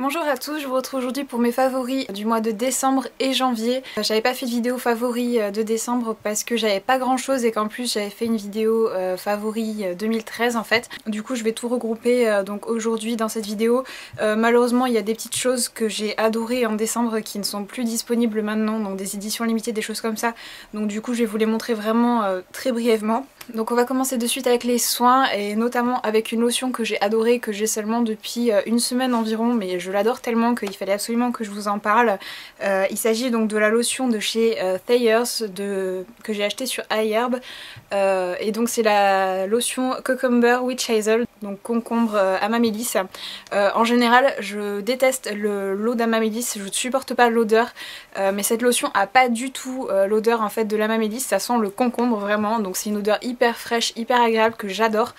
Bonjour à tous, je vous retrouve aujourd'hui pour mes favoris du mois de décembre et janvier. J'avais pas fait de vidéo favoris de décembre parce que j'avais pas grand chose et qu'en plus j'avais fait une vidéo favoris 2013 en fait. Du coup je vais tout regrouper donc aujourd'hui dans cette vidéo. Malheureusement il y a des petites choses que j'ai adorées en décembre qui ne sont plus disponibles maintenant, donc des éditions limitées, des choses comme ça. Donc du coup je vais vous les montrer vraiment très brièvement. Donc on va commencer de suite avec les soins et notamment avec une lotion que j'ai adorée, que j'ai seulement depuis une semaine environ, mais je l'adore tellement qu'il fallait absolument que je vous en parle. Il s'agit donc de la lotion de chez Thayers que j'ai acheté sur iHerb et donc c'est la lotion Cucumber Witch Hazel, donc concombre Amamélis. En général je déteste l'eau d'Amamélis, je ne supporte pas l'odeur, mais cette lotion a pas du tout l'odeur en fait de l'Amamélis, ça sent le concombre vraiment, donc c'est une odeur hyper fraîche, hyper agréable que j'adore.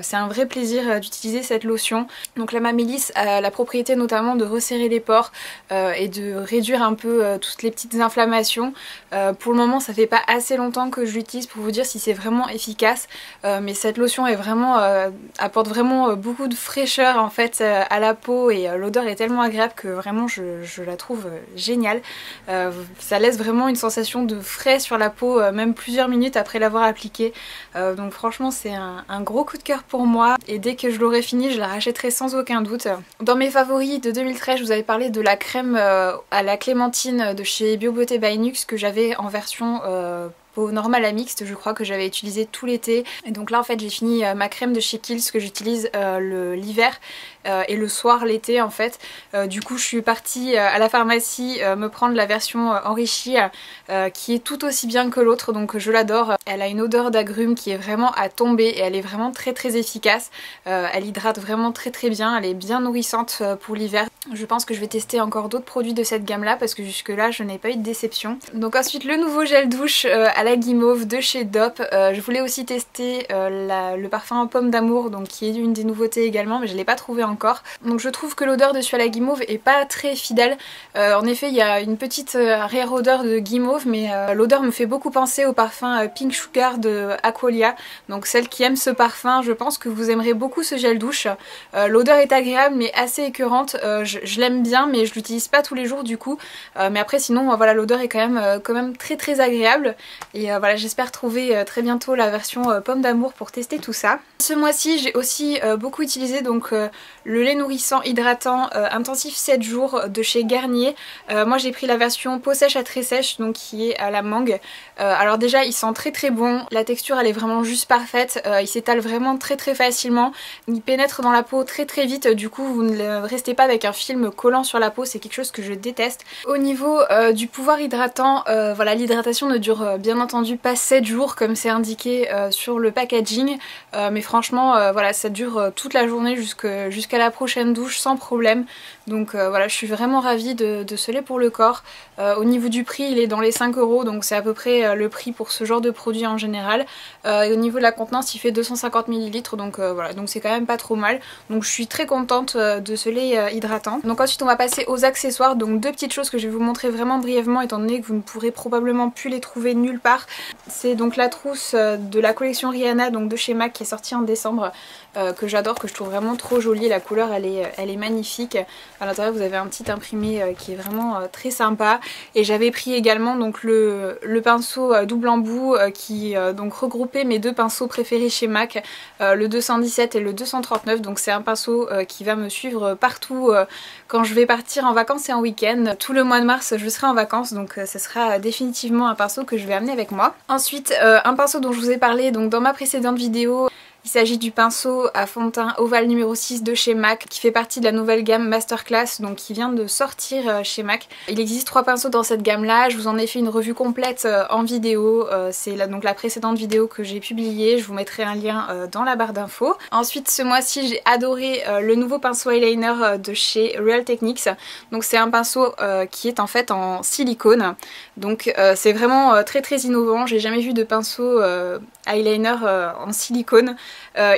C'est un vrai plaisir d'utiliser cette lotion. Donc l'Amamélis a la propriété notamment de resserrer les pores et de réduire un peu toutes les petites inflammations. Pour le moment ça fait pas assez longtemps que je l'utilise pour vous dire si c'est vraiment efficace, mais cette lotion est vraiment, apporte vraiment beaucoup de fraîcheur en fait à la peau et l'odeur est tellement agréable que vraiment je la trouve géniale. Ça laisse vraiment une sensation de frais sur la peau même plusieurs minutes après l'avoir appliquée. Donc franchement c'est un gros coup de cœur pour moi et dès que je l'aurai fini je la rachèterai sans aucun doute. Dans mes favoris de 2013 je vous avais parlé de la crème à la clémentine de chez Bio Beauté by Nux que j'avais en version peau normale à mixte, je crois que j'avais utilisé tout l'été. Et donc là en fait j'ai fini ma crème de chez Kiehl's que j'utilise l'hiver et le soir l'été en fait. Du coup je suis partie à la pharmacie me prendre la version enrichie qui est tout aussi bien que l'autre, donc je l'adore. Elle a une odeur d'agrumes qui est vraiment à tomber et elle est vraiment très efficace. Elle hydrate vraiment très bien, elle est bien nourrissante pour l'hiver. Je pense que je vais tester encore d'autres produits de cette gamme là parce que jusque là je n'ai pas eu de déception. Donc ensuite le nouveau gel douche à la guimauve de chez Dop. Je voulais aussi tester le parfum pomme d'amour, donc qui est une des nouveautés également, mais je ne l'ai pas trouvé encore. Donc je trouve que l'odeur de celui à la guimauve est pas très fidèle. En effet il y a une petite arrière-odeur de guimauve, mais l'odeur me fait beaucoup penser au parfum Pink Sugar de Aqualia. Donc celle qui aime ce parfum, je pense que vous aimerez beaucoup ce gel douche. L'odeur est agréable mais assez écœurante. Je l'aime bien mais je l'utilise pas tous les jours du coup. Mais après sinon voilà, l'odeur est quand même très agréable. Et voilà, j'espère trouver très bientôt la version pomme d'amour pour tester tout ça. Ce mois-ci j'ai aussi beaucoup utilisé donc le lait nourrissant hydratant intensif 7 jours de chez Garnier. Moi j'ai pris la version peau sèche à très sèche, donc qui est à la mangue. Alors déjà il sent très bon, la texture elle est vraiment juste parfaite, il s'étale vraiment très facilement, il pénètre dans la peau très vite, du coup vous ne restez pas avec un film collant sur la peau, c'est quelque chose que je déteste. Au niveau du pouvoir hydratant, voilà, l'hydratation ne dure bien entendu pas 7 jours comme c'est indiqué sur le packaging, mais franchement voilà, ça dure toute la journée jusqu'à la prochaine douche sans problème. Donc voilà, je suis vraiment ravie de ce lait pour le corps. Au niveau du prix il est dans les 5 €, donc c'est à peu près le prix pour ce genre de produit en général. Et au niveau de la contenance il fait 250 ml, donc voilà, donc c'est quand même pas trop mal. Donc je suis très contente de ce lait hydratant. Donc ensuite on va passer aux accessoires, donc deux petites choses que je vais vous montrer vraiment brièvement étant donné que vous ne pourrez probablement plus les trouver nulle part. C'est donc la trousse de la collection Rihanna, donc de chez MAC, qui est sortie en décembre, que j'adore, que je trouve vraiment trop jolie. La couleur elle est magnifique. À l'intérieur vous avez un petit imprimé qui est vraiment très sympa. Et j'avais pris également donc le pinceau double embout qui donc regroupait mes deux pinceaux préférés chez MAC, le 217 et le 239. Donc c'est un pinceau qui va me suivre partout quand je vais partir en vacances et en week-end. Tout le mois de mars je serai en vacances, donc ce sera définitivement un pinceau que je vais amener avec moi. Ensuite un pinceau dont je vous ai parlé donc dans ma précédente vidéo. Il s'agit du pinceau à fond de teint ovale numéro 6 de chez MAC qui fait partie de la nouvelle gamme Masterclass, donc qui vient de sortir chez MAC. Il existe 3 pinceaux dans cette gamme là, je vous en ai fait une revue complète en vidéo, c'est donc la précédente vidéo que j'ai publiée, je vous mettrai un lien dans la barre d'infos. Ensuite ce mois-ci j'ai adoré le nouveau pinceau eyeliner de chez Real Techniques, donc c'est un pinceau qui est en fait en silicone, donc c'est vraiment très innovant, j'ai jamais vu de pinceau eyeliner en silicone.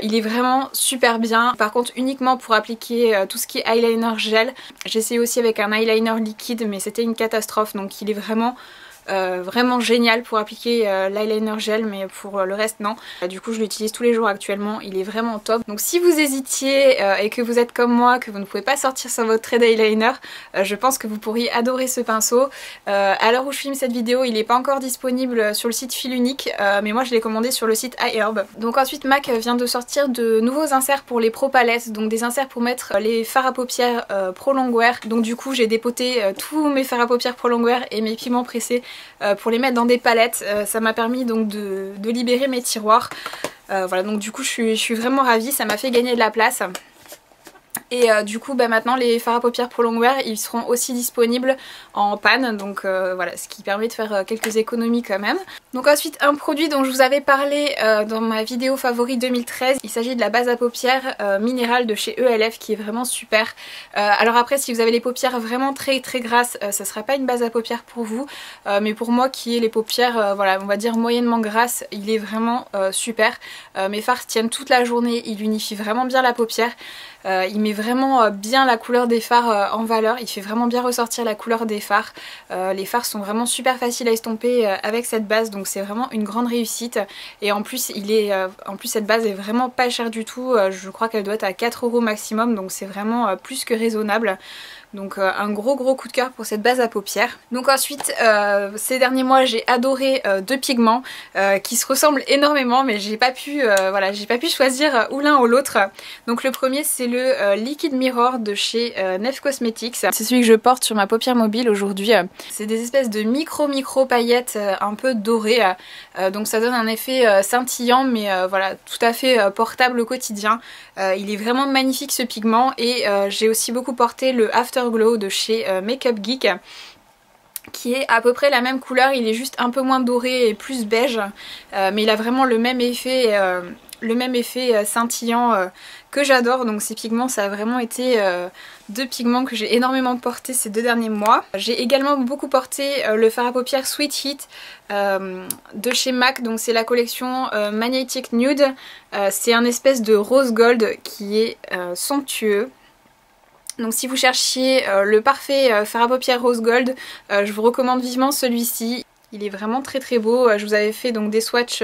Il est vraiment super bien, par contre uniquement pour appliquer tout ce qui est eyeliner gel. J'ai essayé aussi avec un eyeliner liquide mais c'était une catastrophe, donc il est vraiment vraiment génial pour appliquer l'eyeliner gel, mais pour le reste non. Du coup je l'utilise tous les jours actuellement, il est vraiment top. Donc si vous hésitiez et que vous êtes comme moi, que vous ne pouvez pas sortir sans votre trait d'eyeliner, je pense que vous pourriez adorer ce pinceau. À l'heure où je filme cette vidéo, il n'est pas encore disponible sur le site Fil Unique, mais moi je l'ai commandé sur le site iHerb. Donc ensuite MAC vient de sortir de nouveaux inserts pour les Pro Palettes, donc des inserts pour mettre les fards à paupières Pro Longwear. Donc du coup j'ai dépoté tous mes fards à paupières Pro Longwear et mes pigments pressés pour les mettre dans des palettes. Ça m'a permis donc de libérer mes tiroirs. Voilà, donc du coup je suis vraiment ravie, ça m'a fait gagner de la place. Et du coup maintenant les fards à paupières Pro Longwear ils seront aussi disponibles en panne, donc voilà, ce qui permet de faire quelques économies quand même. Donc ensuite un produit dont je vous avais parlé dans ma vidéo favori 2013, il s'agit de la base à paupières minérale de chez ELF qui est vraiment super. Alors après si vous avez les paupières vraiment très grasses, ça sera pas une base à paupières pour vous, mais pour moi qui ai les paupières voilà on va dire moyennement grasses, il est vraiment super. Mes fards tiennent toute la journée, il unifie vraiment bien la paupière. Il met vraiment bien la couleur des fards en valeur, il fait vraiment bien ressortir la couleur des fards. Les fards sont vraiment super faciles à estomper avec cette base, donc c'est vraiment une grande réussite. Et en plus, cette base est vraiment pas chère du tout, je crois qu'elle doit être à 4 € maximum, donc c'est vraiment plus que raisonnable. Donc un gros coup de cœur pour cette base à paupières. Donc ensuite ces derniers mois j'ai adoré deux pigments qui se ressemblent énormément, mais j'ai pas pu choisir ou l'un ou l'autre. Donc le premier c'est le Liquid Mirror de chez Nef Cosmetics. C'est celui que je porte sur ma paupière mobile aujourd'hui. C'est des espèces de micro paillettes un peu dorées, donc ça donne un effet scintillant, mais voilà, tout à fait portable au quotidien. Il est vraiment magnifique ce pigment, et j'ai aussi beaucoup porté le Afterglow de chez Makeup Geek qui est à peu près la même couleur, il est juste un peu moins doré et plus beige, mais il a vraiment le même effet scintillant que j'adore. Donc ces pigments, ça a vraiment été deux pigments que j'ai énormément porté ces 2 derniers mois. J'ai également beaucoup porté le fard à paupières Sweet Heat de chez MAC, donc c'est la collection Magnetic Nude. C'est un espèce de rose gold qui est somptueux. Donc si vous cherchiez le parfait fard à paupières rose gold, je vous recommande vivement celui-ci. Il est vraiment très beau. Je vous avais fait donc des swatchs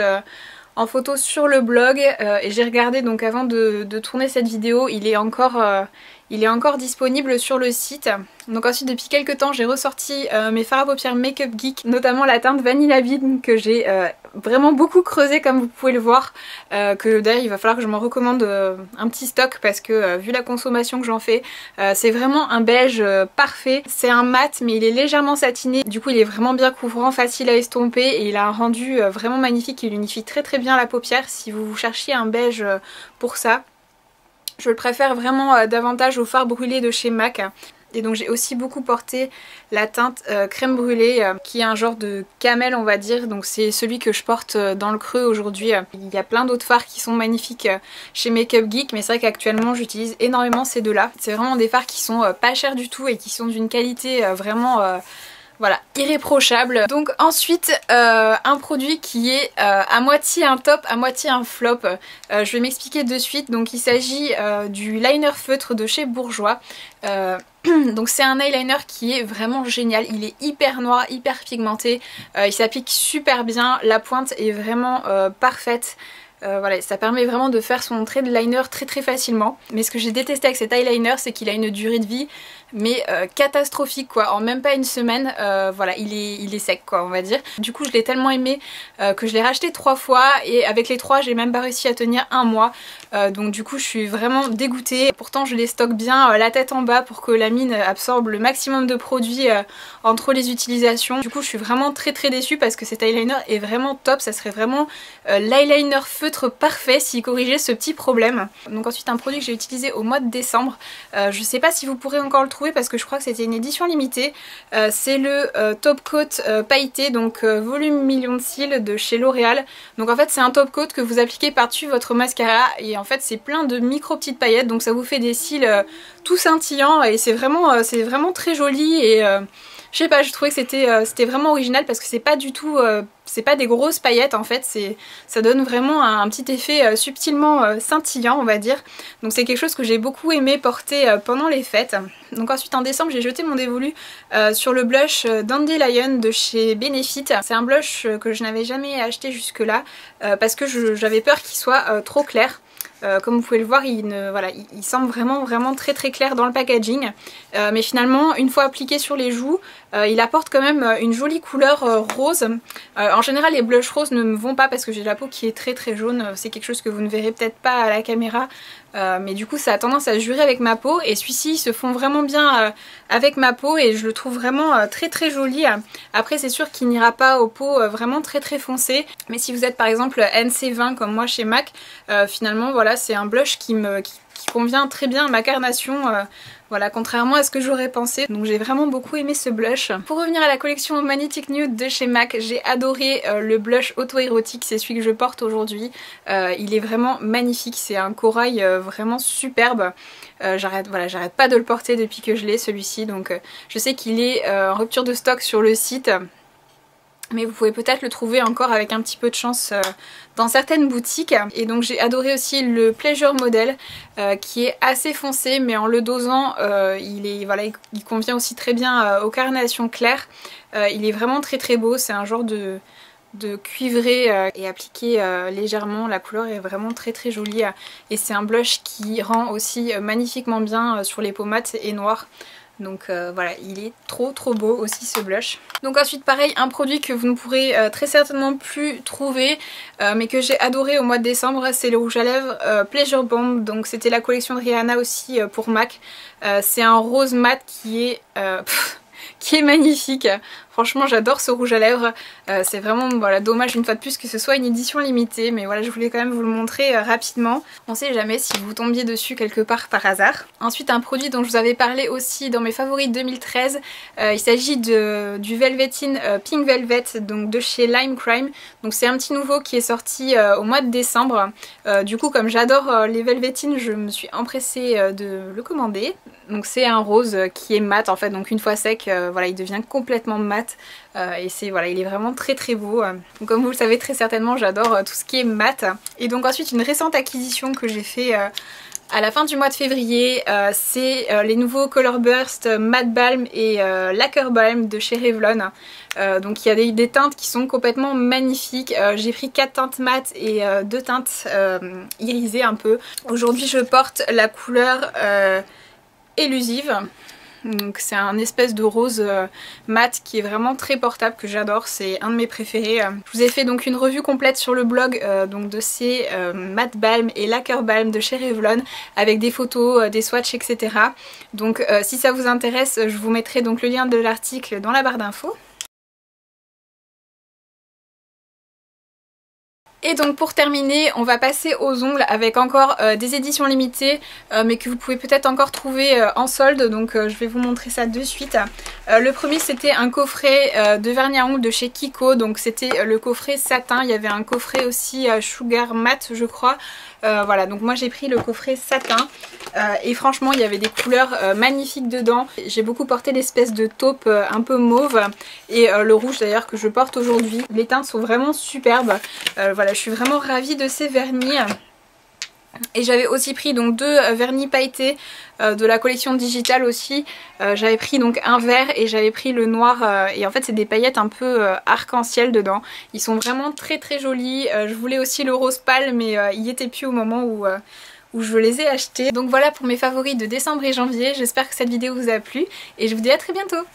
en photo sur le blog et j'ai regardé donc avant de tourner cette vidéo, il est encore disponible sur le site. Donc ensuite depuis quelques temps j'ai ressorti mes fards à paupières Makeup Geek, notamment la teinte Vanilla Bean que j'ai vraiment beaucoup creusé comme vous pouvez le voir, que d'ailleurs il va falloir que je m'en recommande un petit stock parce que vu la consommation que j'en fais, c'est vraiment un beige parfait. C'est un mat mais il est légèrement satiné, du coup il est vraiment bien couvrant, facile à estomper et il a un rendu vraiment magnifique, il unifie très bien la paupière si vous cherchiez un beige pour ça. Je le préfère vraiment davantage au fard brûlé de chez MAC. Et donc j'ai aussi beaucoup porté la teinte crème brûlée qui est un genre de camel on va dire. Donc c'est celui que je porte dans le creux aujourd'hui. Il y a plein d'autres fards qui sont magnifiques chez Makeup Geek, mais c'est vrai qu'actuellement j'utilise énormément ces deux-là. C'est vraiment des fards qui sont pas chers du tout et qui sont d'une qualité vraiment... voilà, irréprochable. Donc ensuite un produit qui est à moitié un top, à moitié un flop. Je vais m'expliquer de suite. Donc il s'agit du liner feutre de chez Bourjois. Donc c'est un eyeliner qui est vraiment génial, il est hyper noir, hyper pigmenté, il s'applique super bien, la pointe est vraiment parfaite. Voilà, ça permet vraiment de faire son trait de liner très facilement. Mais ce que j'ai détesté avec cet eyeliner, c'est qu'il a une durée de vie mais catastrophique quoi. En même pas une semaine, voilà, il est sec quoi on va dire. Du coup je l'ai tellement aimé que je l'ai racheté 3 fois et avec les 3 j'ai même pas réussi à tenir un mois. Donc du coup je suis vraiment dégoûtée. Pourtant je les stocke bien la tête en bas pour que la mine absorbe le maximum de produits entre les utilisations. Du coup je suis vraiment très déçue parce que cet eyeliner est vraiment top. Ça serait vraiment l'eyeliner feutre parfait s'il corrigeait ce petit problème. Donc ensuite un produit que j'ai utilisé au mois de décembre, je sais pas si vous pourrez encore le trouver parce que je crois que c'était une édition limitée, c'est le Top Coat pailleté, donc volume million de cils de chez L'Oréal. Donc en fait c'est un top coat que vous appliquez par-dessus votre mascara et en fait c'est plein de micro petites paillettes, donc ça vous fait des cils tout scintillants et c'est vraiment très joli et Je sais pas, je trouvais que c'était vraiment original parce que c'est pas du tout... c'est pas des grosses paillettes en fait, ça donne vraiment un petit effet subtilement scintillant on va dire. Donc c'est quelque chose que j'ai beaucoup aimé porter pendant les fêtes. Donc ensuite en décembre j'ai jeté mon dévolu sur le blush Dandelion de chez Benefit. C'est un blush que je n'avais jamais acheté jusque là parce que j'avais peur qu'il soit trop clair. Comme vous pouvez le voir, il semble vraiment très clair dans le packaging. Mais finalement, une fois appliqué sur les joues, il apporte quand même une jolie couleur rose. En général, les blushs roses ne me vont pas parce que j'ai la peau qui est très jaune. C'est quelque chose que vous ne verrez peut-être pas à la caméra. Mais du coup, ça a tendance à jurer avec ma peau. Et celui-ci, il se fond vraiment bien avec ma peau et je le trouve vraiment très joli. Après, c'est sûr qu'il n'ira pas aux peaux vraiment très foncées. Mais si vous êtes par exemple NC20 comme moi chez MAC, finalement, voilà, c'est un blush qui convient très bien à ma carnation. Voilà, contrairement à ce que j'aurais pensé. Donc j'ai vraiment beaucoup aimé ce blush. Pour revenir à la collection Magnetic Nude de chez MAC, j'ai adoré le blush auto-érotique, c'est celui que je porte aujourd'hui. Il est vraiment magnifique, c'est un corail vraiment superbe. J'arrête pas de le porter depuis que je l'ai celui-ci, donc je sais qu'il est en rupture de stock sur le site. Mais vous pouvez peut-être le trouver encore avec un petit peu de chance dans certaines boutiques. Et donc j'ai adoré aussi le Pleasure Model qui est assez foncé, mais en le dosant il convient aussi très bien aux carnations claires. Il est vraiment très beau, c'est un genre de cuivré et appliqué légèrement. La couleur est vraiment très jolie et c'est un blush qui rend aussi magnifiquement bien sur les peaux mates et noires. Donc voilà, il est trop beau aussi ce blush. Donc ensuite pareil, un produit que vous ne pourrez très certainement plus trouver mais que j'ai adoré au mois de décembre, c'est le rouge à lèvres Pleasure Bomb. Donc c'était la collection de Rihanna aussi pour MAC. C'est un rose mat qui est magnifique. Franchement j'adore ce rouge à lèvres, c'est vraiment voilà, dommage une fois de plus que ce soit une édition limitée, mais voilà, je voulais quand même vous le montrer rapidement. On sait jamais si vous tombiez dessus quelque part par hasard. Ensuite un produit dont je vous avais parlé aussi dans mes favoris 2013, il s'agit du Velveteen Pink Velvet, donc de chez Lime Crime. Donc c'est un petit nouveau qui est sorti au mois de décembre. Du coup comme j'adore les Velveteen, je me suis empressée de le commander. Donc c'est un rose qui est mat en fait, donc une fois sec, voilà, il devient complètement mat. Et voilà, il est vraiment très beau. Donc, comme vous le savez très certainement, j'adore tout ce qui est mat. Et donc ensuite une récente acquisition que j'ai fait à la fin du mois de février, c'est les nouveaux Color Burst Matte Balm et Lacquer Balm de chez Revlon. Donc il y a des teintes qui sont complètement magnifiques. J'ai pris 4 teintes mat et 2 teintes irisées un peu. Aujourd'hui je porte la couleur élusive. Donc c'est un espèce de rose mat qui est vraiment très portable, que j'adore, c'est un de mes préférés. Je vous ai fait donc une revue complète sur le blog donc de ces Matte Balm et Lacquer Balm de chez Revlon avec des photos, des swatchs, etc. Donc si ça vous intéresse, je vous mettrai donc le lien de l'article dans la barre d'infos. Et donc pour terminer, on va passer aux ongles avec encore des éditions limitées mais que vous pouvez peut-être encore trouver en solde, donc je vais vous montrer ça de suite. Le premier c'était un coffret de vernis à ongles de chez Kiko, donc c'était le coffret satin, il y avait un coffret aussi Sugar Matte je crois. Voilà, donc moi j'ai pris le coffret satin et franchement il y avait des couleurs magnifiques dedans. J'ai beaucoup porté l'espèce de taupe un peu mauve et le rouge d'ailleurs que je porte aujourd'hui. Les teintes sont vraiment superbes. Voilà, je suis vraiment ravie de ces vernis. Et j'avais aussi pris donc 2 vernis pailletés de la collection digitale aussi. J'avais pris donc un vert et j'avais pris le noir et en fait c'est des paillettes un peu arc-en-ciel dedans. Ils sont vraiment très jolis. Je voulais aussi le rose pâle mais il n'y était plus au moment où je les ai achetés. Donc voilà pour mes favoris de décembre et janvier. J'espère que cette vidéo vous a plu et je vous dis à très bientôt.